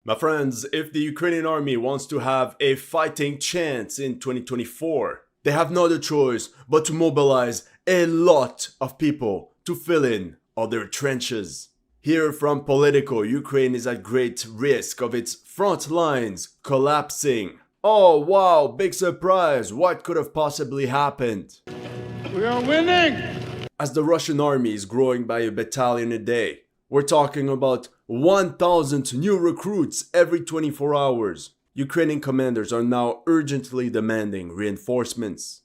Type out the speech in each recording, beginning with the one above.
My friends, if the Ukrainian army wants to have a fighting chance in 2024, they have no other choice but to mobilize a lot of people to fill in all their trenches. Here from Politico, Ukraine is at great risk of its front lines collapsing. Oh wow, big surprise, what could have possibly happened? We are winning! As the Russian army is growing by a battalion a day, we're talking about 1,000 new recruits every 24 hours. Ukrainian commanders are now urgently demanding reinforcements.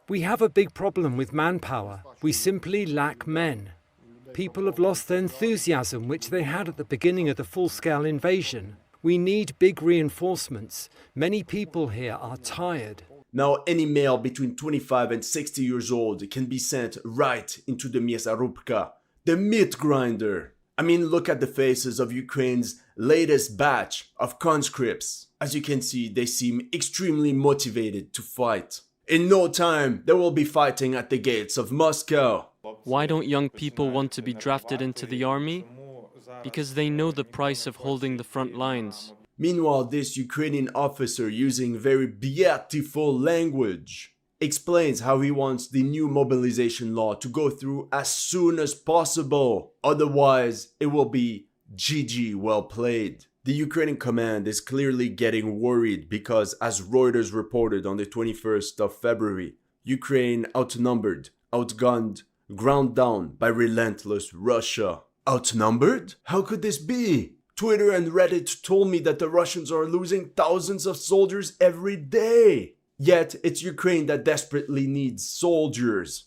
We have a big problem with manpower. We simply lack men. People have lost the enthusiasm which they had at the beginning of the full-scale invasion. We need big reinforcements. Many people here are tired. Now any male between 25 and 60 years old can be sent right into the Mięsarubka, the meat grinder. I mean, look at the faces of Ukraine's latest batch of conscripts. As you can see, they seem extremely motivated to fight. In no time, they will be fighting at the gates of Moscow. Why don't young people want to be drafted into the army? Because they know the price of holding the front lines. Meanwhile, this Ukrainian officer, using very beautiful language, explains how he wants the new mobilization law to go through as soon as possible. Otherwise, it will be GG, well played. The Ukrainian command is clearly getting worried because, as Reuters reported on the 21st of February, Ukraine outnumbered, outgunned, ground down by relentless Russia. Outnumbered? How could this be? Twitter and Reddit told me that the Russians are losing thousands of soldiers every day. Yet, it's Ukraine that desperately needs soldiers.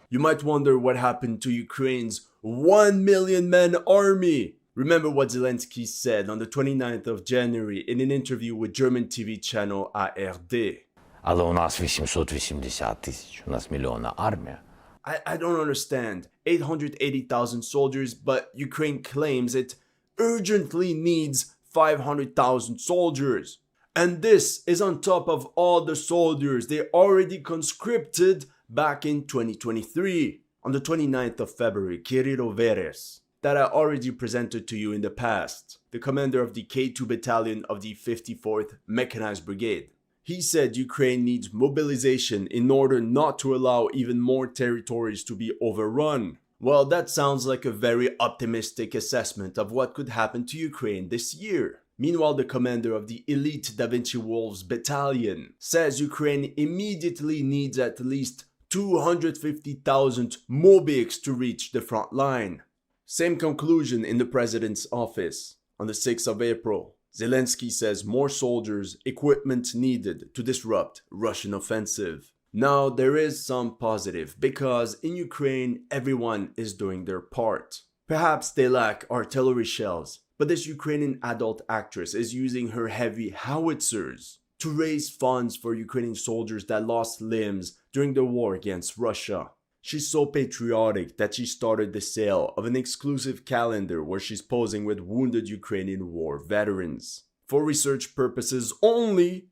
You might wonder what happened to Ukraine's 1 million man army. Remember what Zelensky said on the 29th of January in an interview with German TV channel ARD. Але у нас 880 тисяч, у нас мільйонна армія. I don't understand. 880,000 soldiers, but Ukraine claims it urgently needs 500,000 soldiers. And this is on top of all the soldiers they already conscripted back in 2023. On the 29th of February, Kirill Veres, that I already presented to you in the past, the commander of the K2 battalion of the 54th Mechanized Brigade, he said Ukraine needs mobilization in order not to allow even more territories to be overrun. Well, that sounds like a very optimistic assessment of what could happen to Ukraine this year. Meanwhile, the commander of the elite Da Vinci Wolves battalion says Ukraine immediately needs at least 250,000 Mobics to reach the front line. Same conclusion in the president's office. On the 6th of April, Zelensky says more soldiers, equipment needed to disrupt Russian offensive. Now, there is some positive because in Ukraine, everyone is doing their part. Perhaps they lack artillery shells, but this Ukrainian adult actress is using her heavy howitzers to raise funds for Ukrainian soldiers that lost limbs during the war against Russia. She's so patriotic that she started the sale of an exclusive calendar where she's posing with wounded Ukrainian war veterans. For research purposes only,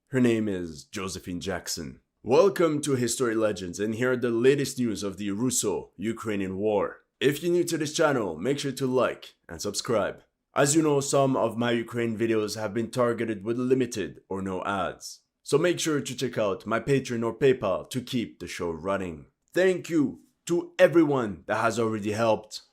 her name is Josephine Jackson. Welcome to History Legends, and here are the latest news of the Russo-Ukrainian war. If you're new to this channel, make sure to like and subscribe. As you know, some of my Ukraine videos have been targeted with limited or no ads. So make sure to check out my Patreon or PayPal to keep the show running. Thank you to everyone that has already helped.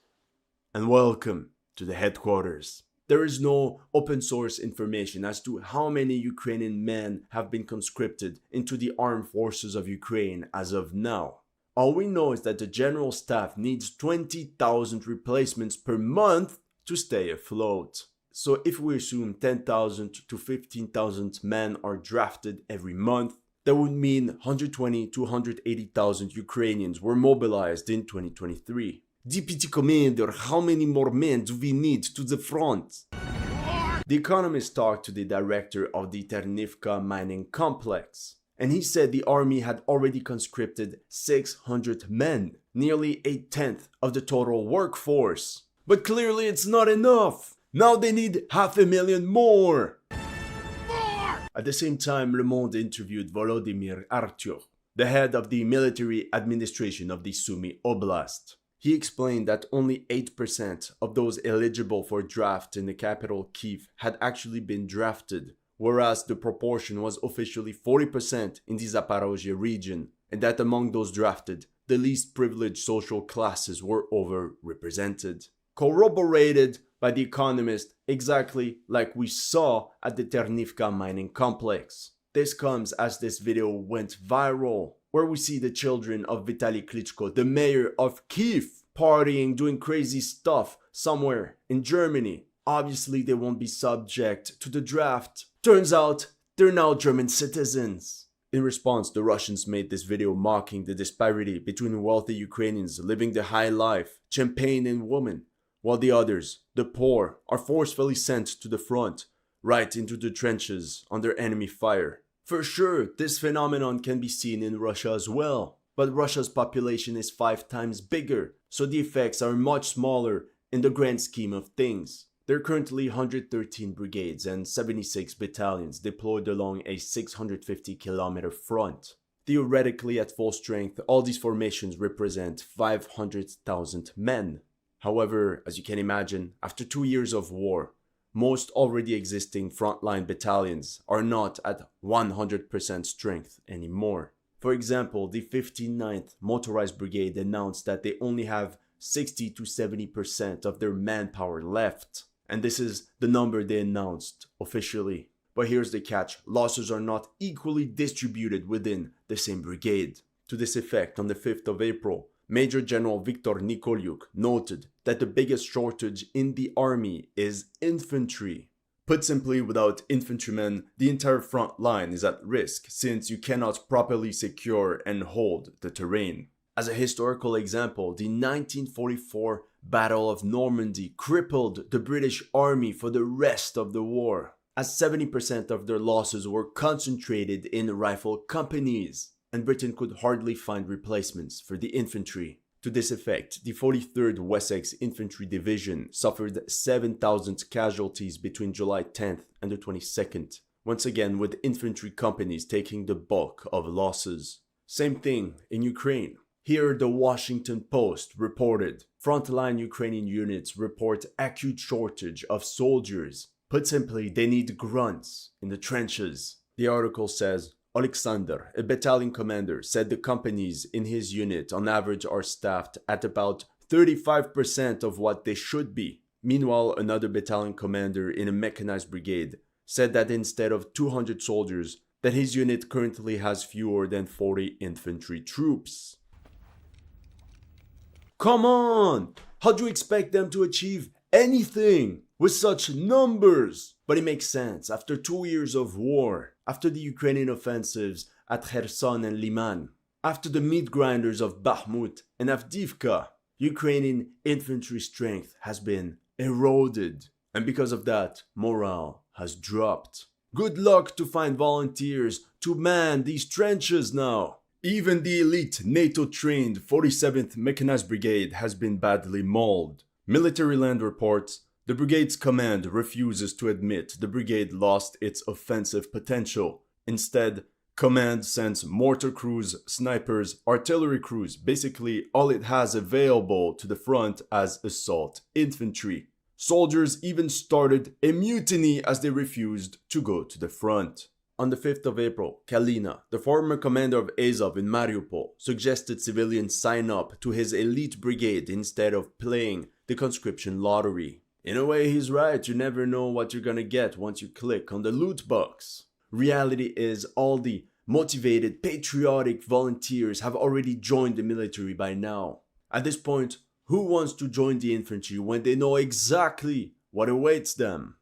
And welcome to the headquarters. There is no open source information as to how many Ukrainian men have been conscripted into the armed forces of Ukraine as of now. All we know is that the general staff needs 20,000 replacements per month to stay afloat. So if we assume 10,000 to 15,000 men are drafted every month, that would mean 120 to 180,000 Ukrainians were mobilized in 2023. Deputy Commander, how many more men do we need to the front? The Economist talked to the director of the Ternivka mining complex, and he said the army had already conscripted 600 men, nearly a tenth of the total workforce. But clearly it's not enough. Now they need 500,000 more. At the same time, Le Monde interviewed Volodymyr Artyom, the head of the military administration of the Sumy Oblast. He explained that only 8% of those eligible for draft in the capital Kyiv had actually been drafted, whereas the proportion was officially 40% in the Zaporozhye region, and that among those drafted, the least privileged social classes were overrepresented. Corroborated by The Economist, exactly like we saw at the Ternivka mining complex. This comes as this video went viral, where we see the children of Vitaly Klitschko, the mayor of Kyiv, partying, doing crazy stuff somewhere in Germany. Obviously, they won't be subject to the draft. Turns out, they're now German citizens. In response, the Russians made this video mocking the disparity between wealthy Ukrainians living the high life, champagne and women, while the others, the poor, are forcefully sent to the front, right into the trenches under enemy fire. For sure, this phenomenon can be seen in Russia as well, but Russia's population is 5 times bigger, so the effects are much smaller in the grand scheme of things. There are currently 113 brigades and 76 battalions deployed along a 650-kilometer front. Theoretically, at full strength, all these formations represent 500,000 men. However, as you can imagine, after 2 years of war, most already existing frontline battalions are not at 100% strength anymore. For example, the 59th Motorized Brigade announced that they only have 60 to 70% of their manpower left. And this is the number they announced officially. But here's the catch: losses are not equally distributed within the same brigade. To this effect, on the 5th of April, Major General Viktor Nikoliuk noted that the biggest shortage in the army is infantry. Put simply, without infantrymen, the entire front line is at risk, since you cannot properly secure and hold the terrain. As a historical example, the 1944 Battle of Normandy crippled the British Army for the rest of the war, as 70% of their losses were concentrated in rifle companies, and Britain could hardly find replacements for the infantry. To this effect, the 43rd Wessex Infantry Division suffered 7,000 casualties between July 10th and the 22nd, once again with infantry companies taking the bulk of losses. Same thing in Ukraine. Here, the Washington Post reported, frontline Ukrainian units report acute shortage of soldiers. Put simply, they need grunts in the trenches. The article says, Alexander, a battalion commander, said the companies in his unit on average are staffed at about 35% of what they should be. Meanwhile, another battalion commander in a mechanized brigade said that instead of 200 soldiers, that his unit currently has fewer than 40 infantry troops. Come on! How do you expect them to achieve anything with such numbers? But it makes sense. After 2 years of war, after the Ukrainian offensives at Kherson and Liman, after the meat grinders of Bakhmut and Avdiivka, Ukrainian infantry strength has been eroded. And because of that, morale has dropped. Good luck to find volunteers to man these trenches now. Even the elite NATO-trained 47th Mechanized Brigade has been badly mauled. Military Land reports, the brigade's command refuses to admit the brigade lost its offensive potential. Instead, command sends mortar crews, snipers, artillery crews, basically all it has available to the front as assault infantry. Soldiers even started a mutiny as they refused to go to the front. On the 5th of April, Kalina, the former commander of Azov in Mariupol, suggested civilians sign up to his elite brigade instead of playing the conscription lottery. In a way, he's right. You never know what you're gonna get once you click on the loot box. Reality is, all the motivated, patriotic volunteers have already joined the military by now. At this point, who wants to join the infantry when they know exactly what awaits them?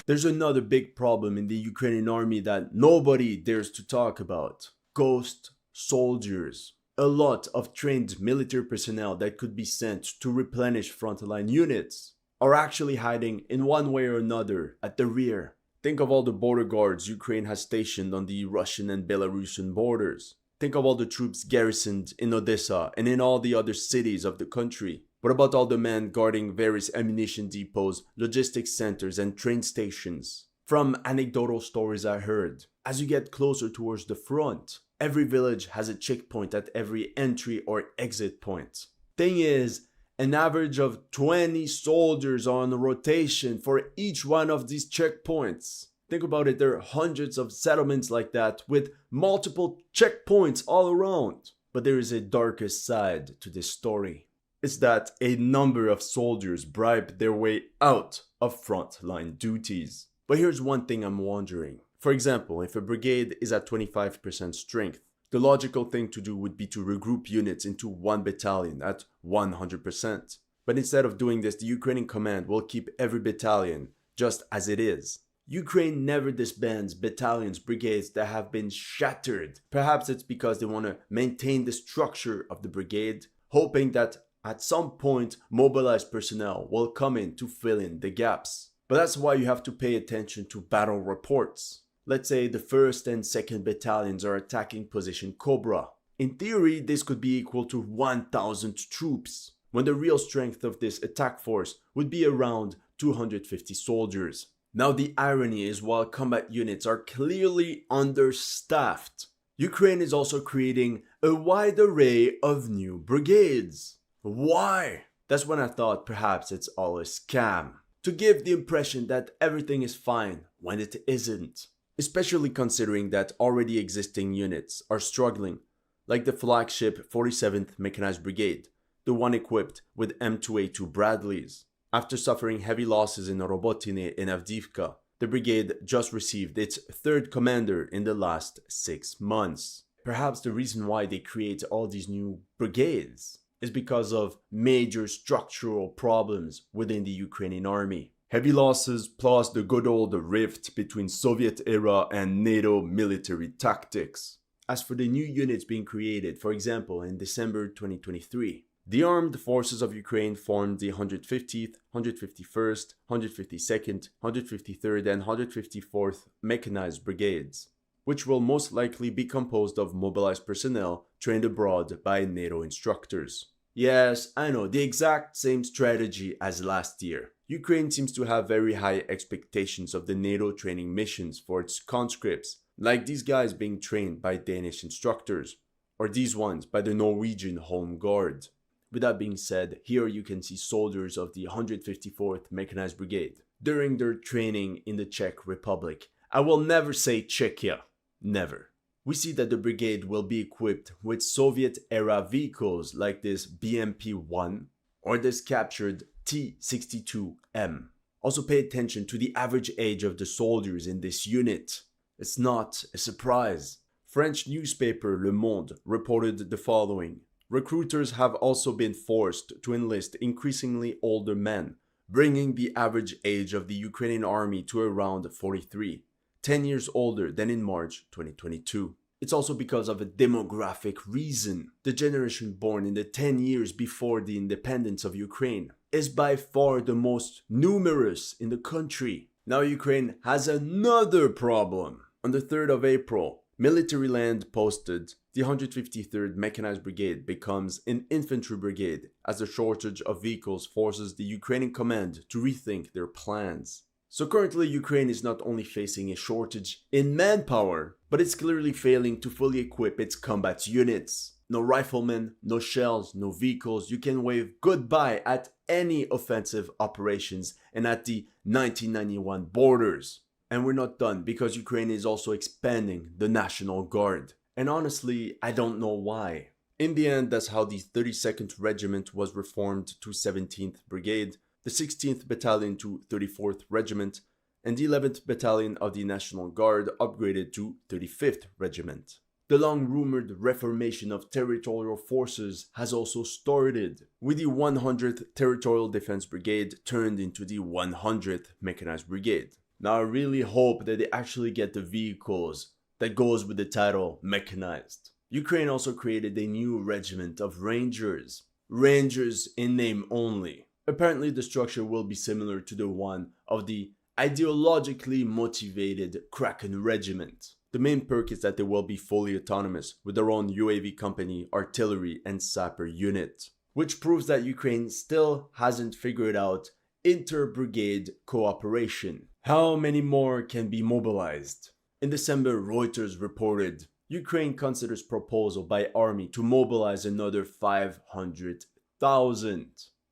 There's another big problem in the Ukrainian army that nobody dares to talk about. Ghost soldiers. A lot of trained military personnel that could be sent to replenish frontline units are actually hiding in one way or another at the rear. Think of all the border guards Ukraine has stationed on the Russian and Belarusian borders. Think of all the troops garrisoned in Odessa and in all the other cities of the country. What about all the men guarding various ammunition depots, logistics centers, and train stations? From anecdotal stories I heard, as you get closer towards the front, Every village has a checkpoint at every entry or exit point. Thing is, an average of 20 soldiers are on rotation for each one of these checkpoints. Think about it, there are hundreds of settlements like that with multiple checkpoints all around. But there is a darker side to this story. It's that a number of soldiers bribe their way out of frontline duties. But here's one thing I'm wondering. For example, if a brigade is at 25% strength, the logical thing to do would be to regroup units into one battalion at 100%. But instead of doing this, the Ukrainian command will keep every battalion just as it is. Ukraine never disbands battalions, brigades that have been shattered. Perhaps it's because they want to maintain the structure of the brigade, hoping that at some point mobilized personnel will come in to fill in the gaps. But that's why you have to pay attention to battle reports. Let's say the 1st and 2nd battalions are attacking position Cobra. In theory, this could be equal to 1,000 troops, when the real strength of this attack force would be around 250 soldiers. Now the irony is, while combat units are clearly understaffed, Ukraine is also creating a wide array of new brigades. Why? That's when I thought perhaps it's all a scam, to give the impression that everything is fine when it isn't. Especially considering that already existing units are struggling, like the flagship 47th Mechanized Brigade, the one equipped with M2A2 Bradleys. After suffering heavy losses in Robotine and Avdiivka, the brigade just received its 3rd commander in the last 6 months. Perhaps the reason why they create all these new brigades is because of major structural problems within the Ukrainian army. Heavy losses plus the good old rift between Soviet era and NATO military tactics. As for the new units being created, for example, in December 2023, the armed forces of Ukraine formed the 150th, 151st, 152nd, 153rd and 154th Mechanized Brigades, which will most likely be composed of mobilized personnel trained abroad by NATO instructors. Yes, I know, the exact same strategy as last year. Ukraine seems to have very high expectations of the NATO training missions for its conscripts, like these guys being trained by Danish instructors, or these ones by the Norwegian Home Guard. With that being said, here you can see soldiers of the 154th Mechanized Brigade during their training in the Czech Republic. I will never say Czechia, never. We see that the brigade will be equipped with Soviet-era vehicles like this BMP-1 or this captured T-62M. Also pay attention to the average age of the soldiers in this unit. It's not a surprise. French newspaper Le Monde reported the following. Recruiters have also been forced to enlist increasingly older men, bringing the average age of the Ukrainian army to around 43, 10 years older than in March 2022. It's also because of a demographic reason. The generation born in the 10 years before the independence of Ukraine is by far the most numerous in the country. Now Ukraine has another problem. On the 3rd of April, Military Land posted the 153rd Mechanized Brigade becomes an infantry brigade as the shortage of vehicles forces the Ukrainian command to rethink their plans. So currently Ukraine is not only facing a shortage in manpower, but it's clearly failing to fully equip its combat units. No riflemen, no shells, no vehicles. You can wave goodbye at any offensive operations and at the 1991 borders. And we're not done because Ukraine is also expanding the National Guard. And honestly, I don't know why. In the end, that's how the 32nd Regiment was reformed to 17th Brigade, the 16th Battalion to 34th Regiment, and the 11th Battalion of the National Guard upgraded to 35th Regiment. The long-rumored reformation of territorial forces has also started, with the 100th Territorial Defense Brigade turned into the 100th Mechanized Brigade. Now I really hope that they actually get the vehicles that goes with the title Mechanized. Ukraine also created a new regiment of Rangers. Rangers in name only. Apparently the structure will be similar to the one of the ideologically motivated Kraken Regiment. The main perk is that they will be fully autonomous with their own UAV company, artillery and sapper unit, which proves that Ukraine still hasn't figured out inter-brigade cooperation. How many more can be mobilized? In December, Reuters reported Ukraine considers proposal by army to mobilize another 500,000.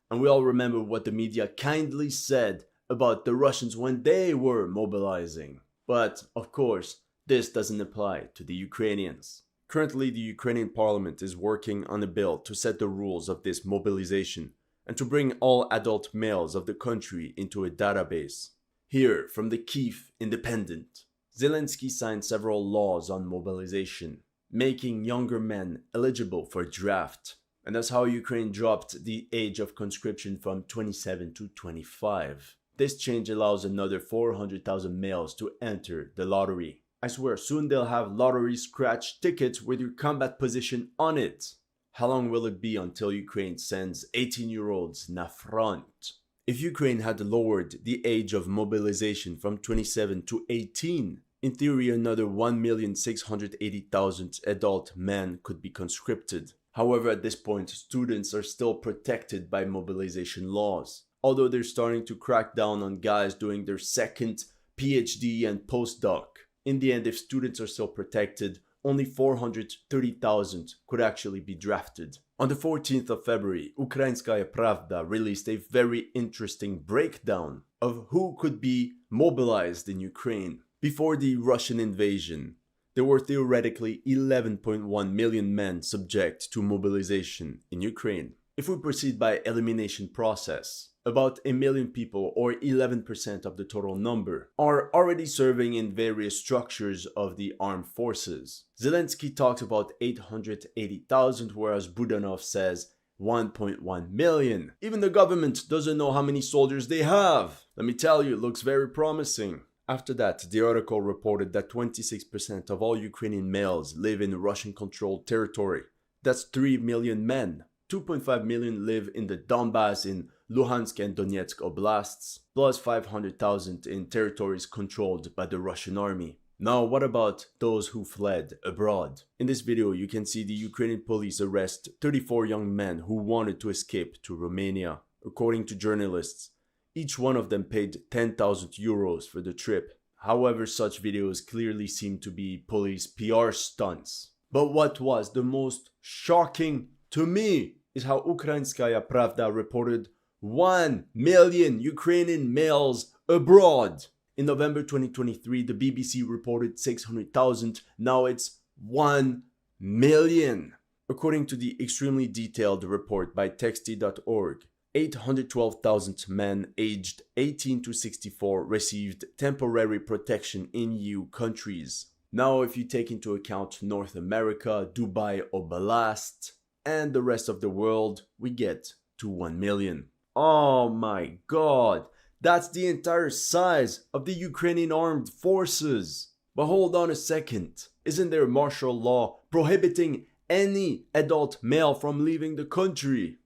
And we all remember what the media kindly said about the Russians when they were mobilizing. But, of course, this doesn't apply to the Ukrainians. Currently, the Ukrainian parliament is working on a bill to set the rules of this mobilization and to bring all adult males of the country into a database. Here, from the Kyiv Independent, Zelensky signed several laws on mobilization, making younger men eligible for draft. And that's how Ukraine dropped the age of conscription from 27 to 25. This change allows another 400,000 males to enter the lottery. I swear, soon they'll have lottery scratch tickets with your combat position on it. How long will it be until Ukraine sends 18-year-olds na front? If Ukraine had lowered the age of mobilization from 27 to 18, in theory another 1,680,000 adult men could be conscripted. However, at this point, students are still protected by mobilization laws. Although they're starting to crack down on guys doing their second PhD and postdoc. In the end, if students are still protected, only 430,000 could actually be drafted. On the 14th of February, Ukrainskaya Pravda released a very interesting breakdown of who could be mobilized in Ukraine. Before the Russian invasion, there were theoretically 11.1 million men subject to mobilization in Ukraine. If we proceed by elimination process, about 1 million people, or 11% of the total number, are already serving in various structures of the armed forces. Zelensky talks about 880,000, whereas Budanov says 1.1 million. Even the government doesn't know how many soldiers they have. Let me tell you, it looks very promising. After that, the article reported that 26% of all Ukrainian males live in Russian-controlled territory. That's 3 million men. 2.5 million live in the Donbass in Luhansk and Donetsk oblasts, plus 500,000 in territories controlled by the Russian army. Now, what about those who fled abroad? In this video, you can see the Ukrainian police arrest 34 young men who wanted to escape to Romania. According to journalists, each one of them paid 10,000 euros for the trip. However, such videos clearly seem to be police PR stunts. But what was the most shocking to me is how Ukrainskaya Pravda reported 1 million Ukrainian males abroad. In November 2023, the BBC reported 600,000. Now it's 1 million. According to the extremely detailed report by Texty.org, 812,000 men aged 18 to 64 received temporary protection in EU countries. Now, if you take into account North America, Dubai Oblast, and the rest of the world, we get to 1 million. Oh my god, that's the entire size of the Ukrainian armed forces. But hold on a second, isn't there martial law prohibiting any adult male from leaving the country?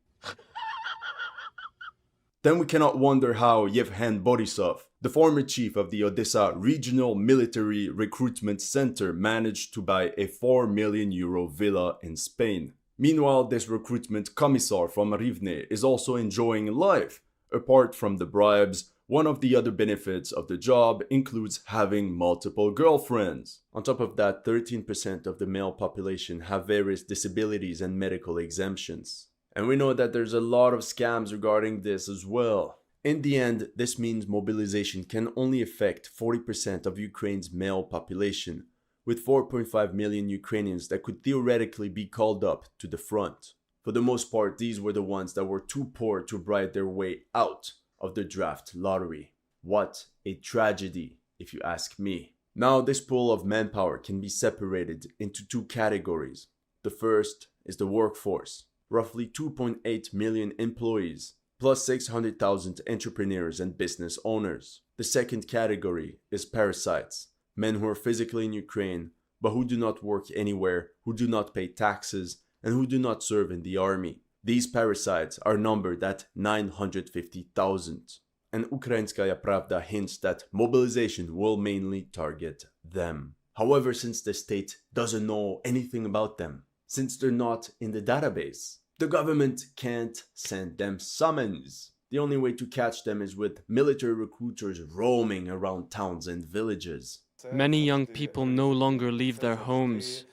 Then we cannot wonder how Yevhen Borisov, the former chief of the Odessa Regional Military Recruitment Center, managed to buy a 4 million euro villa in Spain. Meanwhile, this recruitment commissar from Rivne is also enjoying life. Apart from the bribes, one of the other benefits of the job includes having multiple girlfriends. On top of that, 13% of the male population have various disabilities and medical exemptions. And we know that there's a lot of scams regarding this as well. In the end, this means mobilization can only affect 40% of Ukraine's male population, with 4.5 million Ukrainians that could theoretically be called up to the front. For the most part, these were the ones that were too poor to bribe their way out of the draft lottery. What a tragedy, if you ask me. Now, this pool of manpower can be separated into two categories. The first is the workforce, roughly 2.8 million employees, plus 600,000 entrepreneurs and business owners. The second category is parasites, men who are physically in Ukraine, but who do not work anywhere, who do not pay taxes, and who do not serve in the army. These parasites are numbered at 950,000. And Ukrainskaya Pravda hints that mobilization will mainly target them. However, since the state doesn't know anything about them, since they're not in the database, the government can't send them summons. The only way to catch them is with military recruiters roaming around towns and villages. Many young people no longer leave their homes.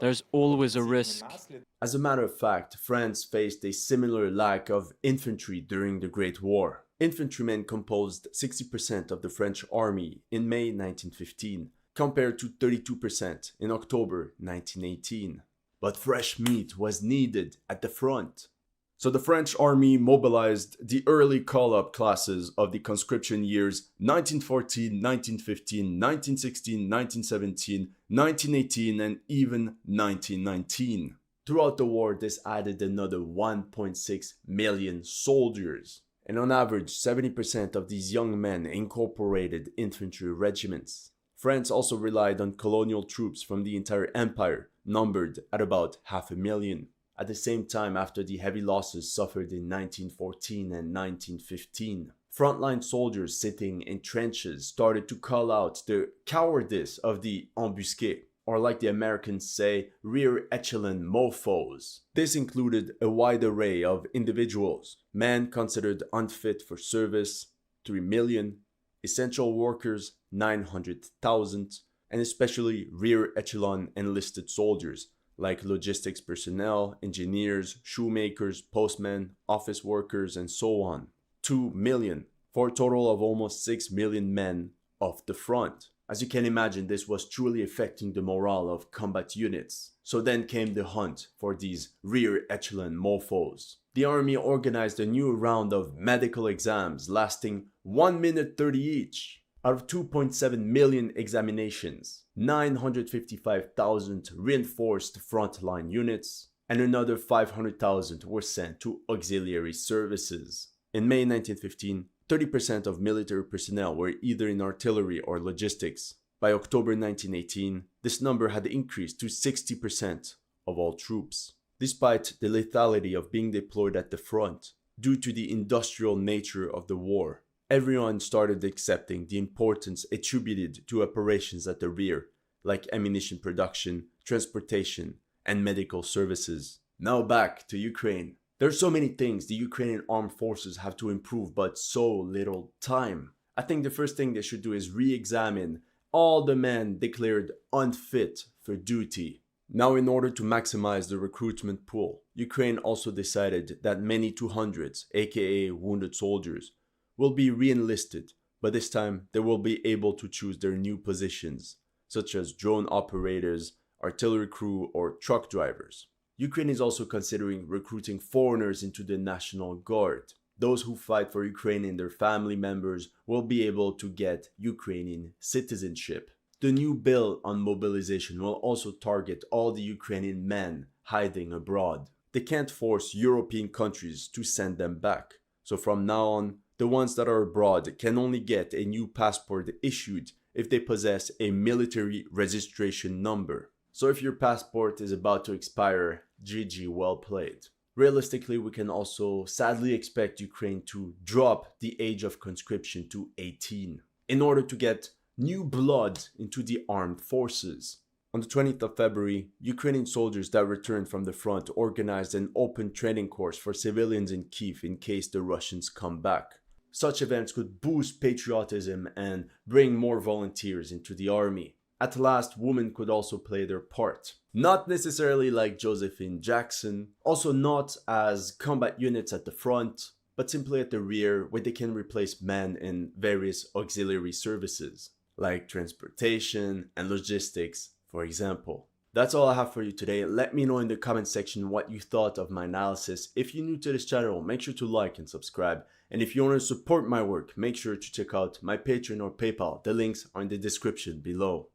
there's always a risk. As a matter of fact, France faced a similar lack of infantry during the Great War. Infantrymen composed 60% of the French army in May 1915, compared to 32% in October 1918. But fresh meat was needed at the front. So the French army mobilized the early call-up classes of the conscription years 1914, 1915, 1916, 1917, 1918, and even 1919. Throughout the war, this added another 1.6 million soldiers. And on average, 70% of these young men incorporated infantry regiments. France also relied on colonial troops from the entire empire, numbered at about 500,000. At the same time, after the heavy losses suffered in 1914 and 1915, frontline soldiers sitting in trenches started to call out the cowardice of the embusqués, or like the Americans say, rear echelon mofos. This included a wide array of individuals, men considered unfit for service, 3 million, essential workers, 900,000, and especially rear echelon enlisted soldiers, like logistics personnel, engineers, shoemakers, postmen, office workers, and so on. 2 million, for a total of almost 6 million men off the front. As you can imagine, this was truly affecting the morale of combat units. So then came the hunt for these rear echelon mofos. The army organized a new round of medical exams lasting 1 minute 30 each. Out of 2.7 million examinations, 955,000 reinforced frontline units, and another 500,000 were sent to auxiliary services. In May 1915, 30% of military personnel were either in artillery or logistics. By October 1918, this number had increased to 60% of all troops. Despite the lethality of being deployed at the front, due to the industrial nature of the war, everyone started accepting the importance attributed to operations at the rear, like ammunition production, transportation, and medical services. Now back to Ukraine. There are so many things the Ukrainian armed forces have to improve, but so little time. I think the first thing they should do is re-examine all the men declared unfit for duty. Now, in order to maximize the recruitment pool, Ukraine also decided that many 200s, aka wounded soldiers, will be re-enlisted, but this time they will be able to choose their new positions, such as drone operators, artillery crew, or truck drivers. Ukraine is also considering recruiting foreigners into the National Guard. Those who fight for Ukraine and their family members will be able to get Ukrainian citizenship. The new bill on mobilization will also target all the Ukrainian men hiding abroad. They can't force European countries to send them back. So from now on, the ones that are abroad can only get a new passport issued if they possess a military registration number. So if your passport is about to expire, GG, well played. Realistically, we can also sadly expect Ukraine to drop the age of conscription to 18 in order to get new blood into the armed forces. On the 20th of February, Ukrainian soldiers that returned from the front organized an open training course for civilians in Kyiv in case the Russians come back. Such events could boost patriotism and bring more volunteers into the army. At last, women could also play their part. Not necessarily like Josephine Jackson, also not as combat units at the front, but simply at the rear where they can replace men in various auxiliary services, like transportation and logistics, for example. That's all I have for you today. Let me know in the comment section what you thought of my analysis. If you're new to this channel, make sure to like and subscribe. And if you want to support my work, make sure to check out my Patreon or PayPal. The links are in the description below.